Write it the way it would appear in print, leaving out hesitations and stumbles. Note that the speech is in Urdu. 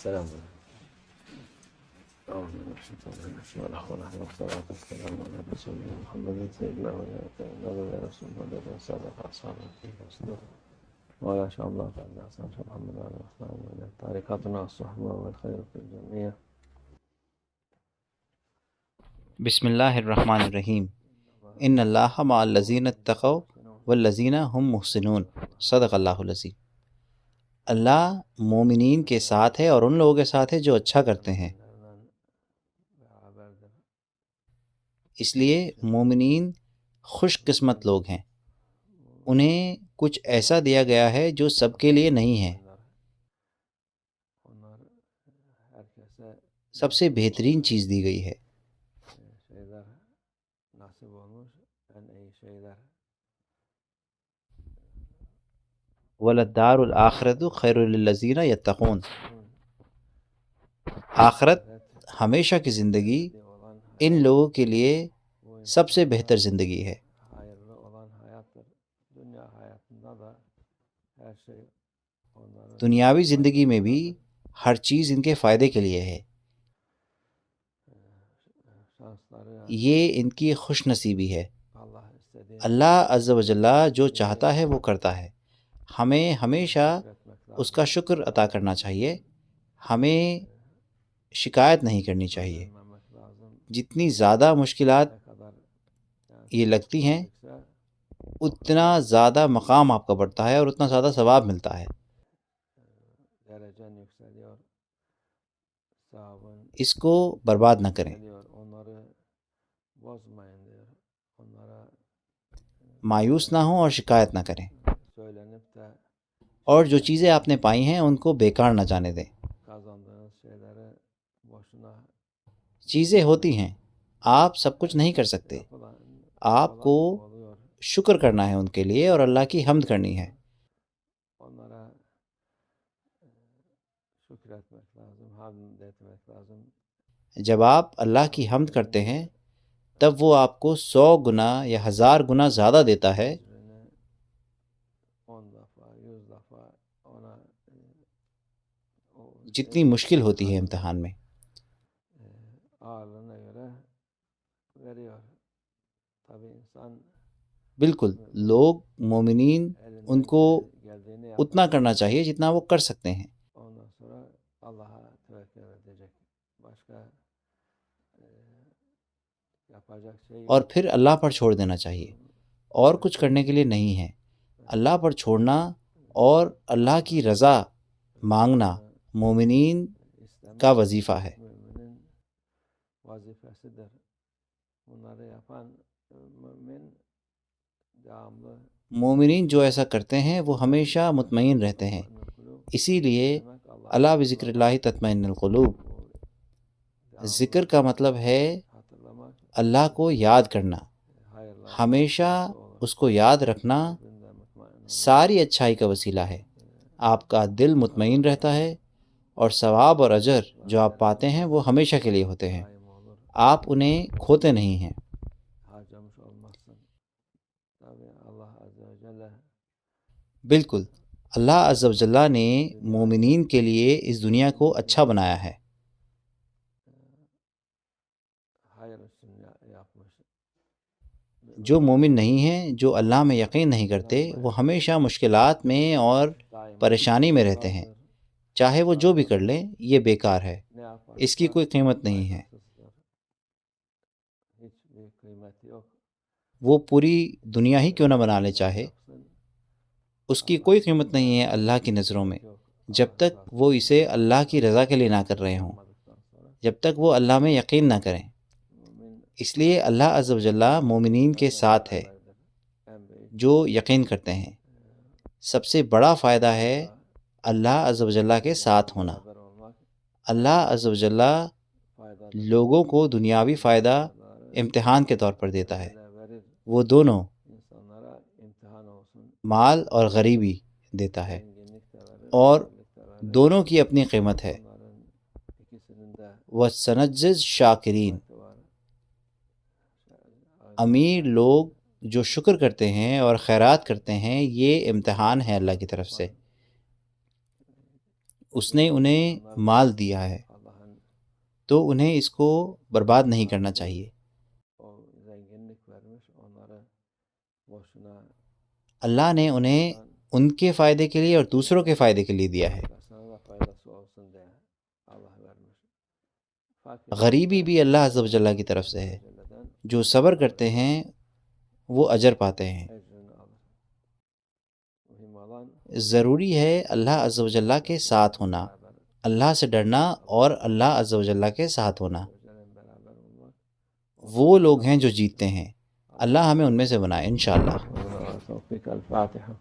السلام عليكم. أعوذ بالله من الشيطان الرجيم. بسم الله الرحمن الرحيم. والصلاة والسلام على رسولنا محمد سيدنا ونبينا رسول الله وصدق أصحابه وصدق ولا شاء الله تعالى أصحاب محمد وعلى آله وصحبه طريقتنا الصحبة والخير في الجميع. بسم اللہ الرحمن الرحیم. ان اللہ مع الذین اتقوا والذین هم محسنون. صدق اللہ العظیم. اللہ مومنین کے ساتھ ہے اور ان لوگوں کے ساتھ ہے جو اچھا کرتے ہیں. اس لیے مومنین خوش قسمت لوگ ہیں. انہیں کچھ ایسا دیا گیا ہے جو سب کے لیے نہیں ہے. سب سے بہترین چیز دی گئی ہے. وَلَلدَّارُ الْآخِرَةُ خَيْرٌ لِلَّذِينَ يَتَّقُونَ. آخرت ہمیشہ کی زندگی ان لوگوں کے لیے سب سے بہتر زندگی ہے. دنیاوی زندگی میں بھی ہر چیز ان کے فائدے کے لیے ہے. یہ ان کی خوش نصیبی ہے. اللہ عز و جل جو چاہتا ہے وہ کرتا ہے. ہمیں ہمیشہ اس کا شکر ادا کرنا چاہیے. ہمیں شکایت نہیں کرنی چاہیے. جتنی زیادہ مشکلات یہ لگتی ہیں اتنا زیادہ مقام آپ کا بڑھتا ہے اور اتنا زیادہ ثواب ملتا ہے. اس کو برباد نہ کریں. مایوس نہ ہوں اور شکایت نہ کریں. اور جو چیزیں آپ نے پائی ہیں ان کو بیکار نہ جانے دیں. چیزیں ہوتی ہیں، آپ سب کچھ نہیں کر سکتے. آپ کو شکر کرنا ہے ان کے لیے اور اللہ کی حمد کرنی ہے. جب آپ اللہ کی حمد کرتے ہیں تب وہ آپ کو 100 گنا یا 1000 گنا زیادہ دیتا ہے. جتنی مشکل ہوتی ہے امتحان میں. بالکل لوگ مومنین ان کو اتنا کرنا چاہیے جتنا وہ کر سکتے ہیں. اور پھر اللہ پر چھوڑ دینا چاہیے. اور کچھ کرنے کے لیے نہیں ہے. اللہ پر چھوڑنا اور اللہ کی رضا مانگنا مومنین کا وظیفہ ہے. مومنین جو ایسا کرتے ہیں وہ ہمیشہ مطمئن رہتے ہیں. اسی لیے الا بذکر اللہ تطمئن القلوب. ذکر کا مطلب ہے اللہ کو یاد کرنا. ہمیشہ اس کو یاد رکھنا ساری اچھائی کا وسیلہ ہے. آپ کا دل مطمئن رہتا ہے اور ثواب اور اجر جو آپ پاتے ہیں وہ ہمیشہ کے لیے ہوتے ہیں. آپ انہیں کھوتے نہیں ہیں. بالکل اللہ عز و جل نے مومنین کے لیے اس دنیا کو اچھا بنایا ہے. جو مومن نہیں ہیں، جو اللہ میں یقین نہیں کرتے، وہ ہمیشہ مشکلات میں اور پریشانی میں رہتے ہیں. چاہے وہ جو بھی کر لیں یہ بیکار ہے. اس کی کوئی قیمت نہیں ہے. وہ پوری دنیا ہی کیوں نہ بنا لے چاہے، اس کی کوئی قیمت نہیں ہے اللہ کی نظروں میں جب تک وہ اسے اللہ کی رضا کے لیے نہ کر رہے ہوں، جب تک وہ اللہ میں یقین نہ کریں. اس لیے اللہ عز و جل مومنین کے ساتھ ہے جو یقین کرتے ہیں. سب سے بڑا فائدہ ہے اللہ عز و جل کے ساتھ ہونا. اللہ عز و جل لوگوں کو دنیاوی فائدہ امتحان کے طور پر دیتا ہے. وہ دونوں مال اور غریبی دیتا ہے اور دونوں کی اپنی قیمت ہے. وَسَنَجْزِي الشَّاكِرِينَ. امیر لوگ جو شکر کرتے ہیں اور خیرات کرتے ہیں یہ امتحان ہے اللہ کی طرف سے. اس نے انہیں مال دیا ہے تو انہیں اس کو برباد نہیں کرنا چاہیے۔ اللہ نے انہیں ان کے فائدے کے لیے اور دوسروں کے فائدے کے لیے دیا ہے۔ غریبی بھی اللہ عز و جل کی طرف سے ہے۔ جو صبر کرتے ہیں وہ اجر پاتے ہیں۔ ضروری ہے اللہ عز و جل کے ساتھ ہونا، اللہ سے ڈرنا اور اللہ عز و جل کے ساتھ ہونا۔ وہ لوگ ہیں جو جیتتے ہیں۔ اللہ ہمیں ان میں سے بنائے انشاءاللہ۔ الفاتحة۔